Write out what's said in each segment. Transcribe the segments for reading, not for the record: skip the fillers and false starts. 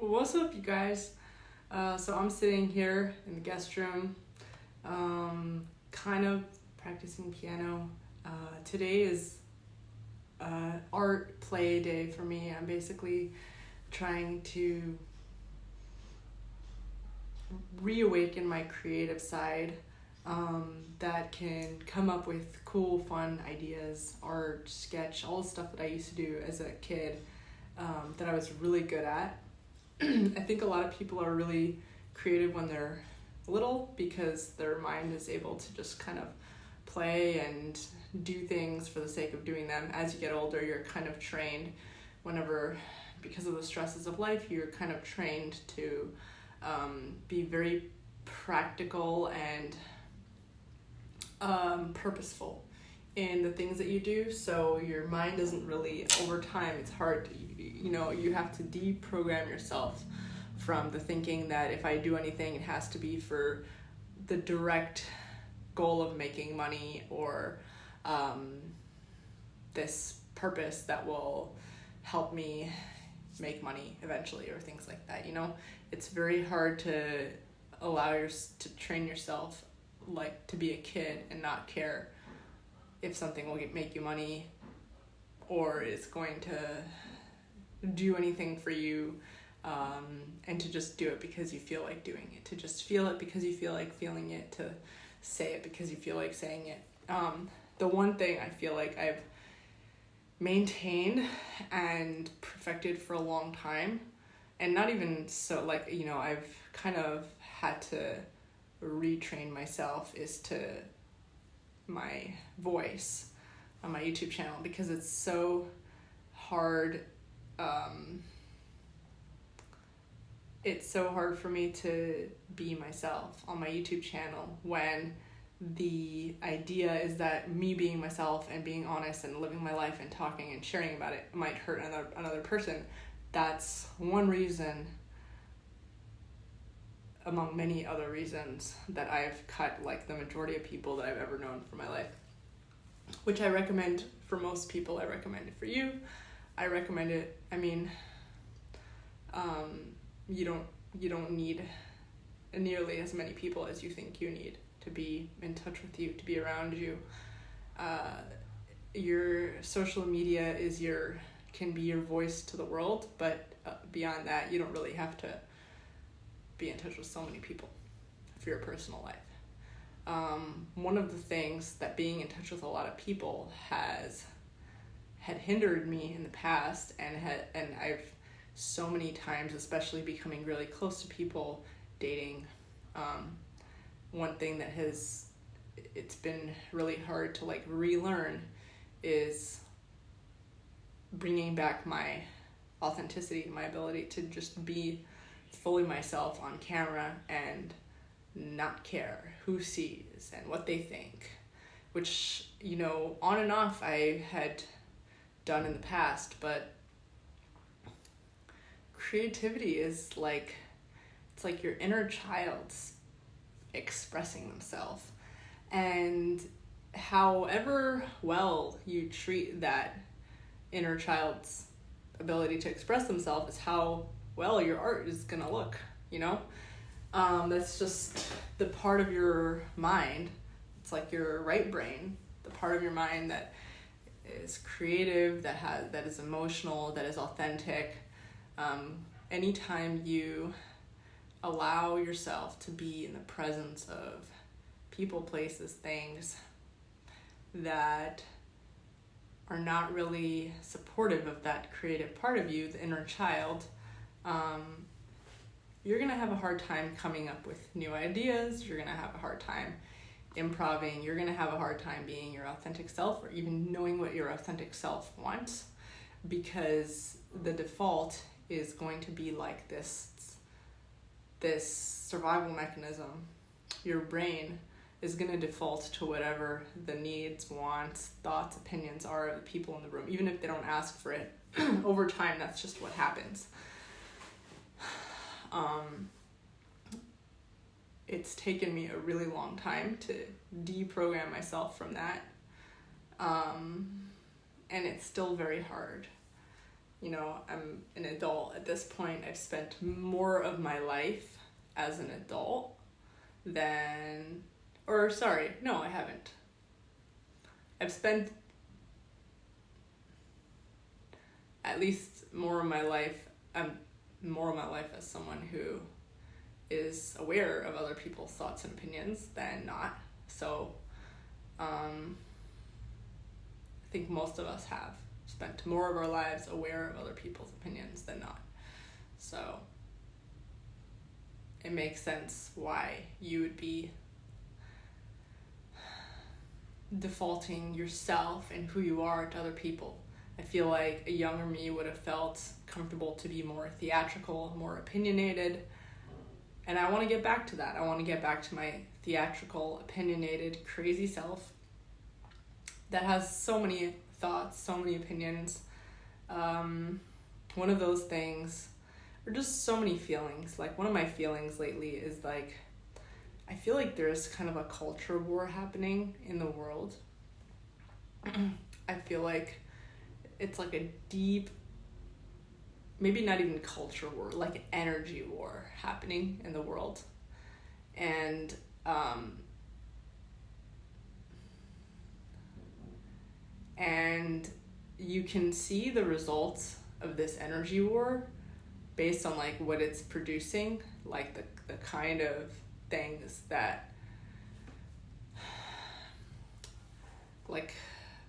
Well, what's up, you guys? So I'm sitting here in the guest room, kind of practicing piano. Today is art play day for me. I'm basically trying to reawaken my creative side that can come up with cool, fun ideas, art, sketch, all the stuff that I used to do as a kid that I was really good at. I think a lot of people are really creative when they're little because their mind is able to just kind of play and do things for the sake of doing them. As you get older, you're kind of trained because of the stresses of life, you're kind of trained to be very practical and purposeful in the things that you do. So your mind doesn't really, over time, it's hard to, you have to deprogram yourself from the thinking that if I do anything, it has to be for the direct goal of making money or this purpose that will help me make money eventually or things like that. It's very hard to to train yourself like to be a kid and not care if something will make you money or is going to do anything for you, and to just do it because you feel like doing it, to just feel it because you feel like feeling it, to say it because you feel like saying it. The one thing I feel like I've maintained and perfected for a long time, and not even so I've kind of had to retrain myself, is to my voice on my YouTube channel, because it's so hard. It's so hard for me to be myself on my YouTube channel when the idea is that me being myself and being honest and living my life and talking and sharing about it might hurt another person. That's one reason among many other reasons that I've cut like the majority of people that I've ever known for my life, which I recommend for most people. I recommend it for you. I recommend it. I mean, you don't need nearly as many people as you think you need to be in touch with you, to be around you. Your social media can be your voice to the world, but beyond that, you don't really have to be in touch with so many people for your personal life. One of the things that being in touch with a lot of people had hindered me in the past, and I've so many times, especially becoming really close to people, dating, one thing that it's been really hard to like relearn is bringing back my authenticity, my ability to just be fully myself on camera and not care who sees and what they think, which, on and off I had done in the past. But creativity is it's like your inner child's expressing themselves, and however well you treat that inner child's ability to express themselves is how well your art is gonna look. That's just the part of your mind. It's like your right brain, the part of your mind that is creative, that is emotional, that is authentic. Anytime you allow yourself to be in the presence of people, places, things that are not really supportive of that creative part of you, the inner child, you're going to have a hard time coming up with new ideas. You're going to have a hard time improving. You're going to have a hard time being your authentic self, or even knowing what your authentic self wants, because the default is going to be like this survival mechanism. Your brain is going to default to whatever the needs, wants, thoughts, opinions are of the people in the room, even if they don't ask for it. Over time, that's just what happens. It's taken me a really long time to deprogram myself from that, and it's still very hard. I'm an adult at this point. I've spent more of my life as an adult than, or sorry, no, I haven't. I've spent at least more of my life as someone who is aware of other people's thoughts and opinions than not. So, I think most of us have spent more of our lives aware of other people's opinions than not. So, it makes sense why you would be defaulting yourself and who you are to other people. I feel like a younger me would have felt comfortable to be more theatrical, more opinionated. And I want to get back to that. I want to get back to my theatrical, opinionated, crazy self that has so many thoughts, so many opinions. One of those things, or just so many feelings. Like, one of my feelings lately is like, I feel like there's kind of a culture war happening in the world. I feel like it's like a deep, maybe not even culture war, like energy war happening in the world. And you can see the results of this energy war based on like what it's producing, like the kind of things that, like,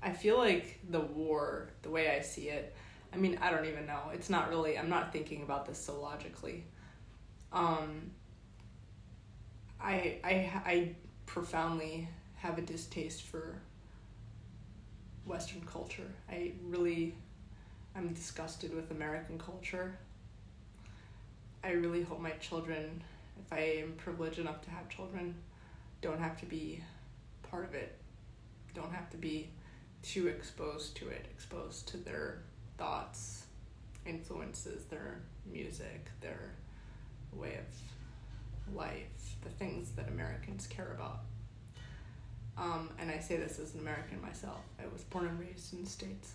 I feel like the war, the way I see it, I mean, I don't even know. It's not really, I'm not thinking about this so logically. I profoundly have a distaste for Western culture. I'm disgusted with American culture. I really hope my children, if I am privileged enough to have children, don't have to be part of it. Don't have to be too exposed to it, exposed to their thoughts, influences, their music, their way of life, the things that Americans care about. And I say this as an American myself. I was born and raised in the States.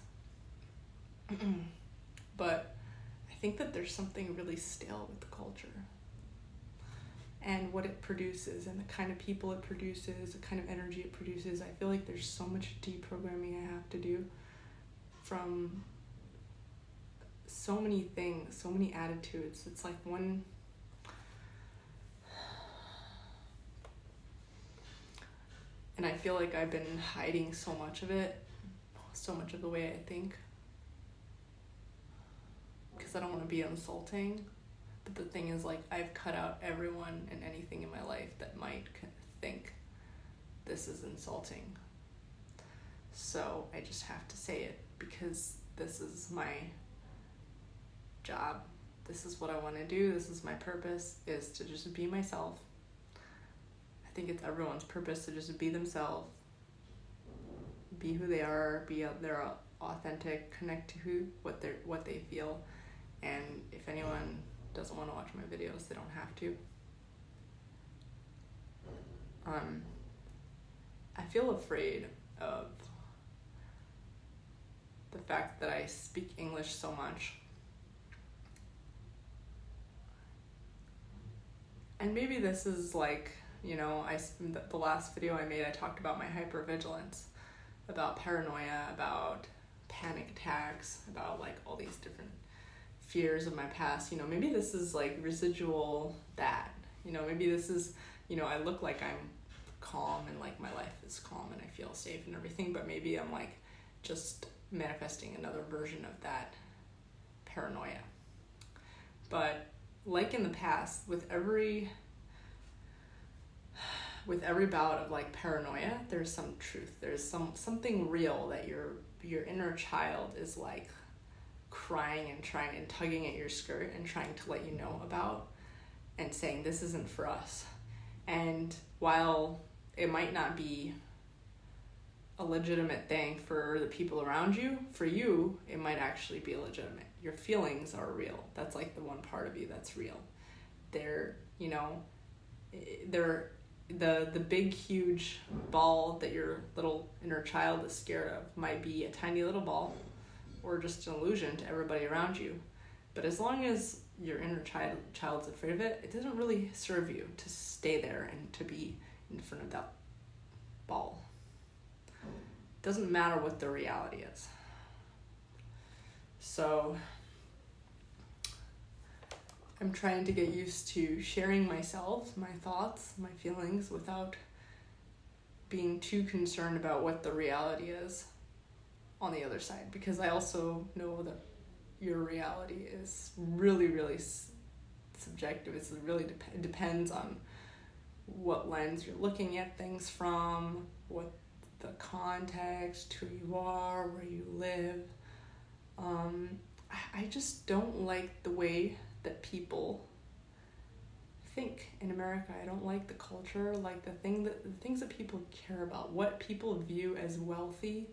But I think that there's something really stale with the culture and what it produces and the kind of people it produces, the kind of energy it produces. I feel like there's so much deprogramming I have to do from so many things, so many attitudes. It's like one... And I feel like I've been hiding so much of it, so much of the way I think, because I don't want to be insulting. But the thing is, like, I've cut out everyone and anything in my life that might think this is insulting. So I just have to say it because this is my job. This is what I want to do. This is my purpose, is to just be myself. I think it's everyone's purpose to just be themselves, be who they are, be their authentic, connect to what they feel. And if anyone doesn't want to watch my videos, they don't have to. I feel afraid of the fact that I speak English so much. And maybe this is like, the last video I made, I talked about my hypervigilance, about paranoia, about panic attacks, about like all these different fears of my past. Maybe this is like residual that, maybe this is, I look like I'm calm and like my life is calm and I feel safe and everything, but maybe I'm like just manifesting another version of that paranoia. But like in the past, with every bout of like paranoia, there's some truth. There's something real that your inner child is like crying and trying and tugging at your skirt and trying to let you know about, and saying this isn't for us. And while it might not be a legitimate thing for the people around you, for you, it might actually be legitimate. Your feelings are real. That's like the one part of you that's real. They're the big, huge ball that your little inner child is scared of might be a tiny little ball, or just an illusion to everybody around you. But as long as your inner child's afraid of it, it doesn't really serve you to stay there and to be in front of that ball. It doesn't matter what the reality is. So I'm trying to get used to sharing myself, my thoughts, my feelings, without being too concerned about what the reality is on the other side, because I also know that your reality is really, really subjective. It's really it depends on what lens you're looking at things from, what the context, who you are, where you live. I just don't like the way that people think in America. I don't like the culture, like the things that people care about, what people view as wealthy.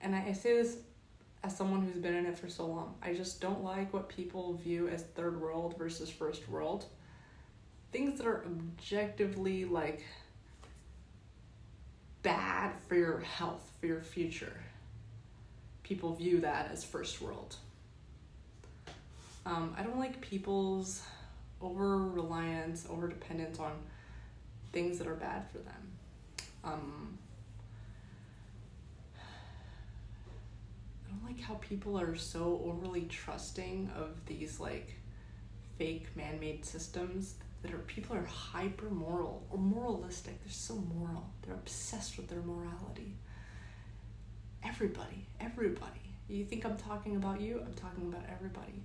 And I say this as someone who's been in it for so long. I just don't like what people view as third world versus first world. Things that are objectively like bad for your health, for your future. People view that as first world. I don't like people's over-reliance, over-dependence on things that are bad for them. I don't like how people are so overly trusting of these like fake man-made systems people are hyper moral or moralistic. They're so moral. They're obsessed with their morality. Everybody. You think I'm talking about you? I'm talking about everybody.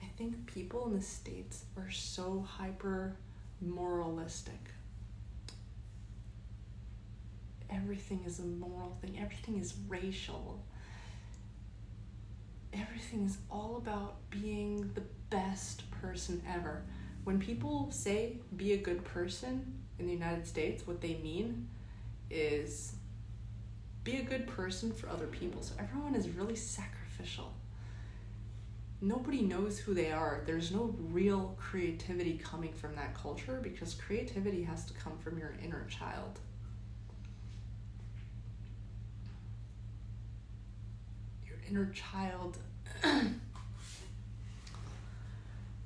I think people in the States are so hyper moralistic. Everything is a moral thing. Everything is racial. Everything is all about being the best person ever. When people say be a good person in the United States, what they mean is be a good person for other people. So everyone is really sacrificial. Nobody knows who they are. There's no real creativity coming from that culture because creativity has to come from your inner child. Your inner child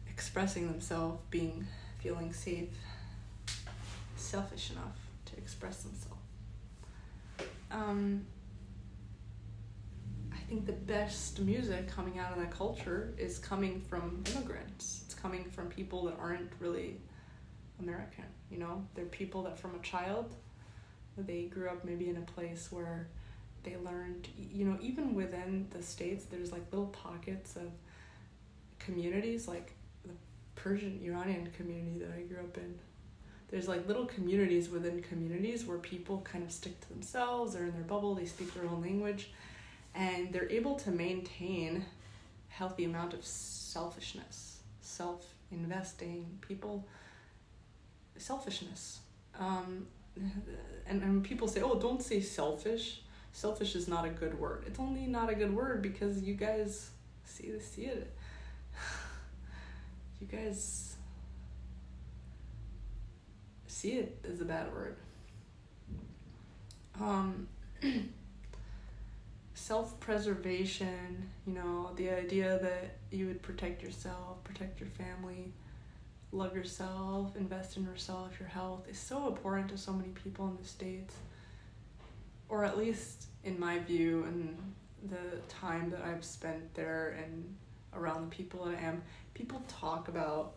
expressing themselves, feeling safe, selfish enough to express themselves. I think the best music coming out of that culture is coming from immigrants. It's coming from people that aren't really American, you know? They're people that from a child, they grew up maybe in a place where they learned, you know, even within the States, there's like little pockets of communities, like the Persian Iranian community that I grew up in. There's like little communities within communities where people kind of stick to themselves, they're in their bubble, they speak their own language, and they're able to maintain a healthy amount of selfishness, self-investing, selfishness. And people say, oh, don't say selfish. Selfish is not a good word. It's only not a good word because you guys see it. You guys see it as a bad word. Self-preservation, you know, the idea that you would protect yourself, protect your family, love yourself, invest in yourself, your health is so important to so many people in the States. Or at least in my view and the time that I've spent there and around the people that I am, people talk about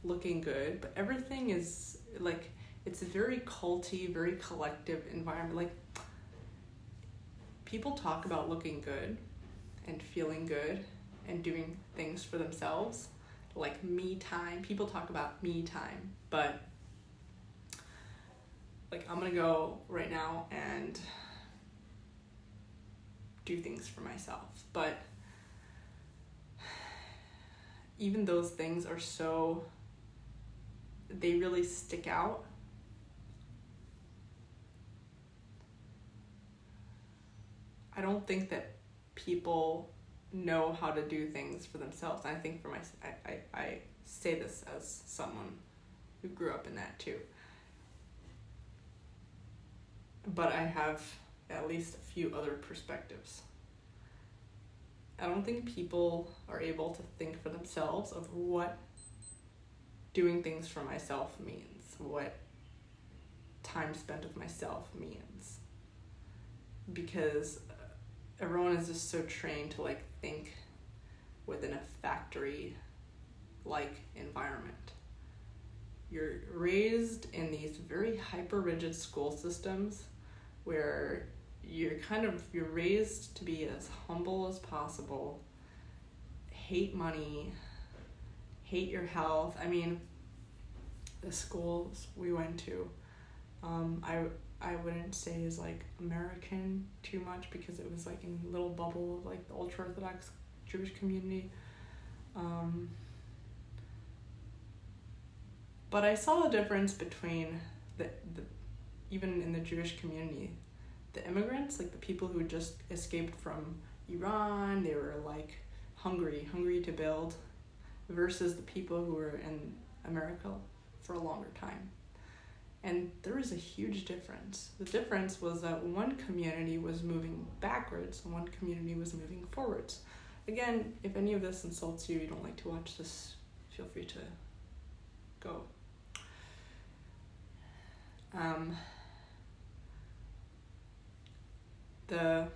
looking good, but everything is like, it's a very culty, very collective environment. Like, people talk about looking good and feeling good and doing things for themselves, like me time. People talk about me time, but like, I'm gonna go right now and do things for myself. But even those things are so, they really stick out. I don't think that people know how to do things for themselves. I think for myself, I say this as someone who grew up in that too. But I have at least a few other perspectives. I don't think people are able to think for themselves of what doing things for myself means, what time spent with myself means. Because everyone is just so trained to like think within a factory like environment. You're raised in these very hyper rigid school systems where you're raised to be as humble as possible, hate money, hate your health. I mean, the schools we went to, I wouldn't say is like American too much, because it was like in a little bubble of like the ultra-Orthodox Jewish community. But I saw a difference between the even in the Jewish community, the immigrants, like the people who just escaped from Iran, they were like hungry to build, versus the people who were in America for a longer time. And there was a huge difference. The difference was that one community was moving backwards and one community was moving forwards. Again, if any of this insults you, you don't like to watch this, feel free to go. The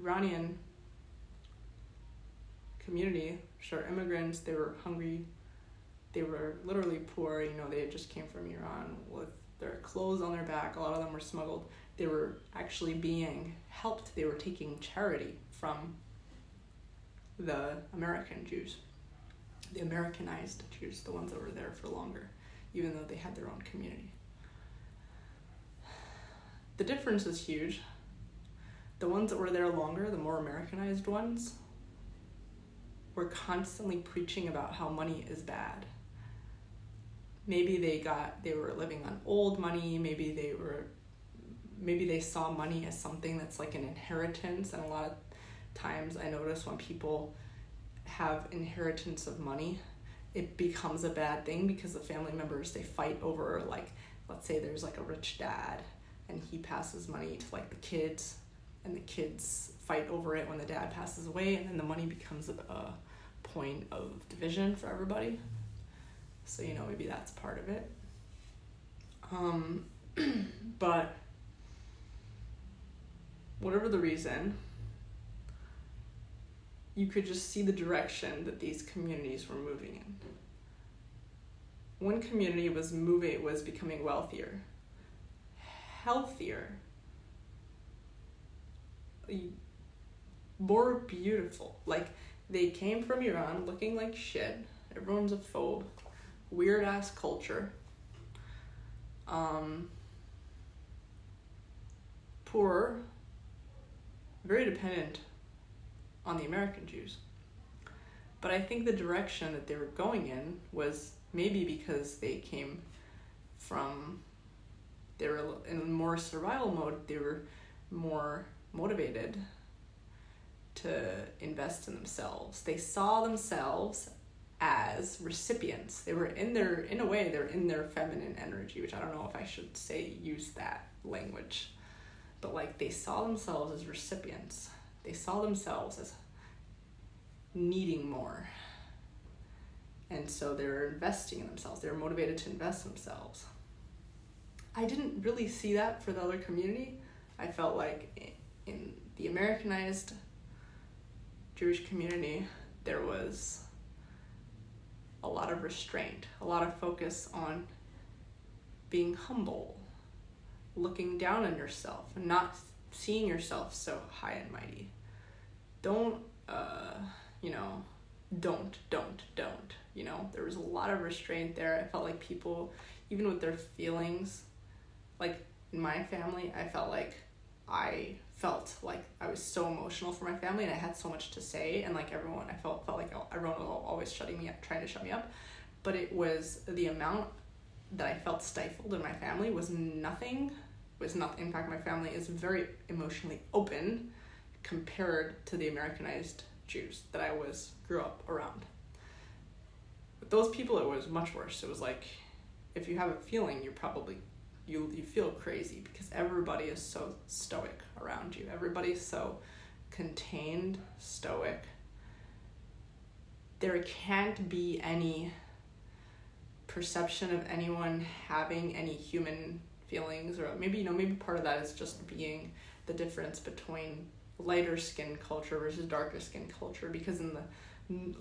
Iranian community, sure, immigrants, they were hungry, they were literally poor, they just came from Iran with their clothes on their back, a lot of them were smuggled, they were actually being helped, they were taking charity from the American Jews, the Americanized Jews, the ones that were there for longer, even though they had their own community. The difference is huge. The ones that were there longer, the more Americanized ones, were constantly preaching about how money is bad. Maybe they were living on old money, maybe they saw money as something that's like an inheritance, and a lot of times I notice when people have inheritance of money, it becomes a bad thing because the family members, they fight over, like, let's say there's like a rich dad and he passes money to like the kids, and the kids fight over it when the dad passes away, and then the money becomes a point of division for everybody. So, maybe that's part of it. But whatever the reason, you could just see the direction that these communities were moving in. One community was becoming wealthier, healthier, more beautiful. Like, they came from Iran looking like shit. Everyone's a phobe. Weird ass culture. Poor, very dependent on the American Jews. But I think the direction that they were going in was maybe because they were in more survival mode, they were more motivated to invest in themselves. They saw themselves as recipients. They were they're in their feminine energy, which I don't know if I should use that language, but like they saw themselves as recipients. They saw themselves as needing more. And so they were investing in themselves. They were motivated to invest in themselves. I didn't really see that for the other community. I felt like in the Americanized Jewish community, there was a lot of restraint, a lot of focus on being humble, looking down on yourself, and not seeing yourself so high and mighty. Don't. There was a lot of restraint there. I felt like people, even with their feelings, like in my family, I felt like I was so emotional for my family, and I had so much to say, and like everyone, I felt like everyone was always shutting me up, trying to shut me up. But it was the amount that I felt stifled in my family was nothing. In fact, my family is very emotionally open compared to the Americanized Jews that I grew up around. With those people, it was much worse. It was like, if you have a feeling, you feel crazy because everybody is so stoic around you. Everybody's so contained, stoic. There can't be any perception of anyone having any human feelings, or maybe part of that is just being the difference between lighter skin culture versus darker skin culture, because in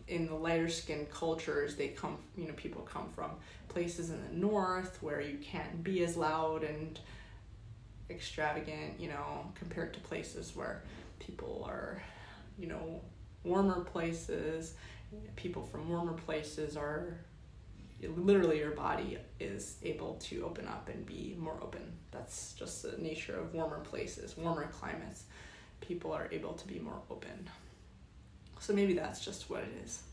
the lighter skin cultures, they come, people come from places in the north where you can't be as loud and extravagant, compared to places where people are, warmer places. People from warmer places are, literally your body is able to open up and be more open. That's just the nature of warmer places, warmer climates. People are able to be more open. So maybe that's just what it is.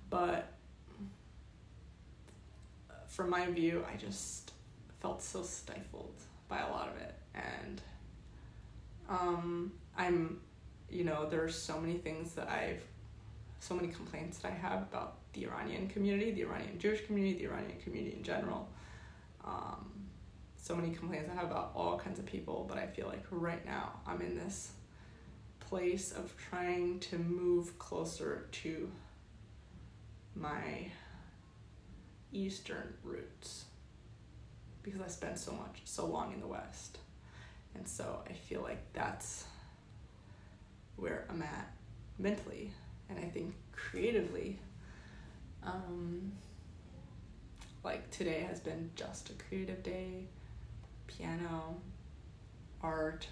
But from my view, I just felt so stifled by a lot of it. And there are so many complaints that I have about the Iranian community, the Iranian Jewish community, the Iranian community in general. So many complaints I have about all kinds of people, but I feel like right now I'm in this place of trying to move closer to my Eastern roots, because I spent so long in the West. And so I feel like that's where I'm at mentally, and I think creatively. Like today has been just a creative day. Piano, art.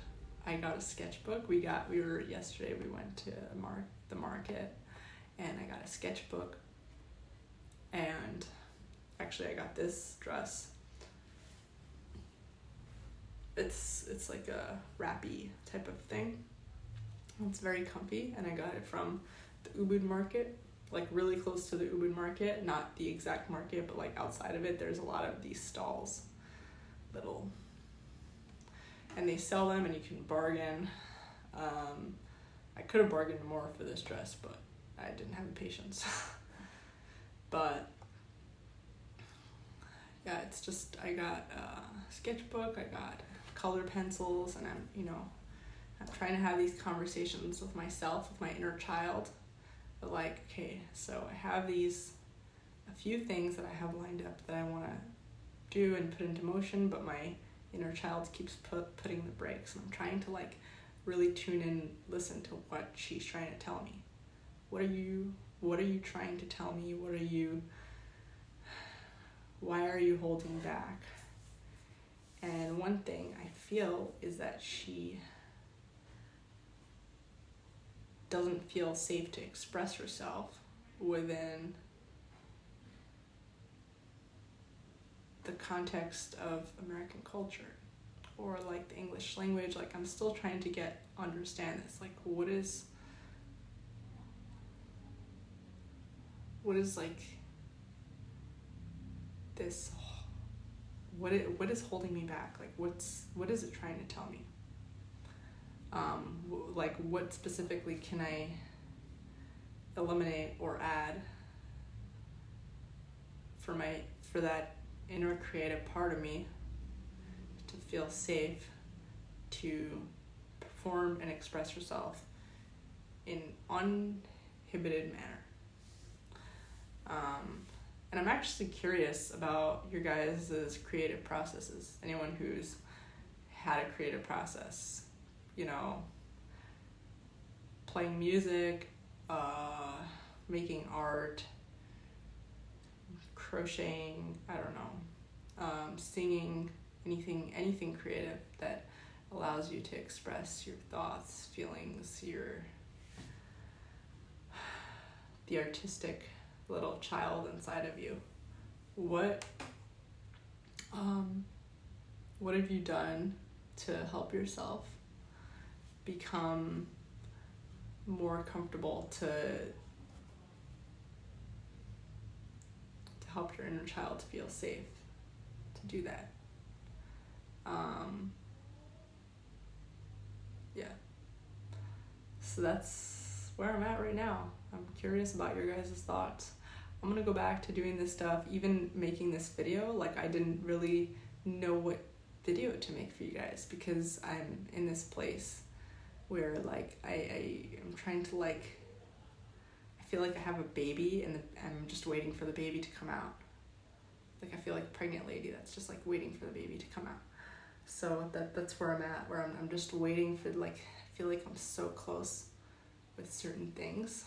I got a sketchbook. Yesterday we went to the market, and I got a sketchbook. And actually I got this dress. It's like a wrappy type of thing. It's very comfy, and I got it from the Ubud market, like really close to the Ubud market, not the exact market, but like outside of it, there's a lot of these stalls, and they sell them and you can bargain. I could have bargained more for this dress, but I didn't have the patience. But yeah, it's just, I got a sketchbook, I got color pencils, and I'm trying to have these conversations with myself, with my inner child. But like, okay, so I have a few things that I have lined up that I want to do and put into motion, but my inner child keeps putting the brakes, and I'm trying to like really tune in, listen to what she's trying to tell me. What are you trying to tell me? Why are you holding back? And one thing I feel is that she doesn't feel safe to express herself within the context of American culture or like the English language. Like, I'm still trying to understand this. Like, what is like this, what is holding me back? Like, what is it trying to tell me? Like, what specifically can I eliminate or add for that inner creative part of me to feel safe to perform and express herself in uninhibited manner. And I'm actually curious about your guys' creative processes. Anyone who's had a creative process, playing music, making art, crocheting, I don't know, singing, anything creative that allows you to express your thoughts, feelings, the artistic little child inside of you. What have you done to help yourself become more comfortable to help your inner child to feel safe to do that? Yeah. So that's where I'm at right now. I'm curious about your guys' thoughts. I'm gonna go back to doing this stuff, even making this video. Like, I didn't really know what video to make for you guys because I'm in this place where like I am trying to like, I feel like I have a baby and I'm just waiting for the baby to come out. Like I feel like a pregnant lady that's just like waiting for the baby to come out. So that's where I'm at, where I'm just waiting for, like, I feel like I'm so close with certain things.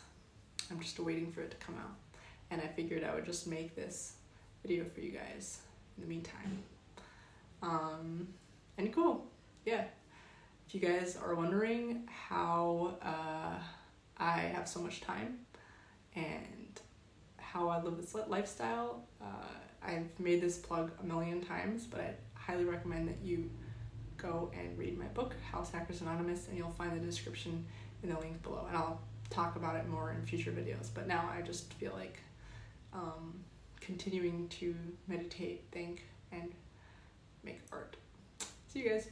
I'm just waiting for it to come out. And I figured I would just make this video for you guys in the meantime. And cool, yeah. If you guys are wondering how I have so much time and how I live this lifestyle, I've made this plug a million times, but I highly recommend that you go and read my book, House Hackers Anonymous, and you'll find the description in the link below. And I'll talk about it more in future videos. But now I just feel like continuing to meditate, think, and make art. See you guys.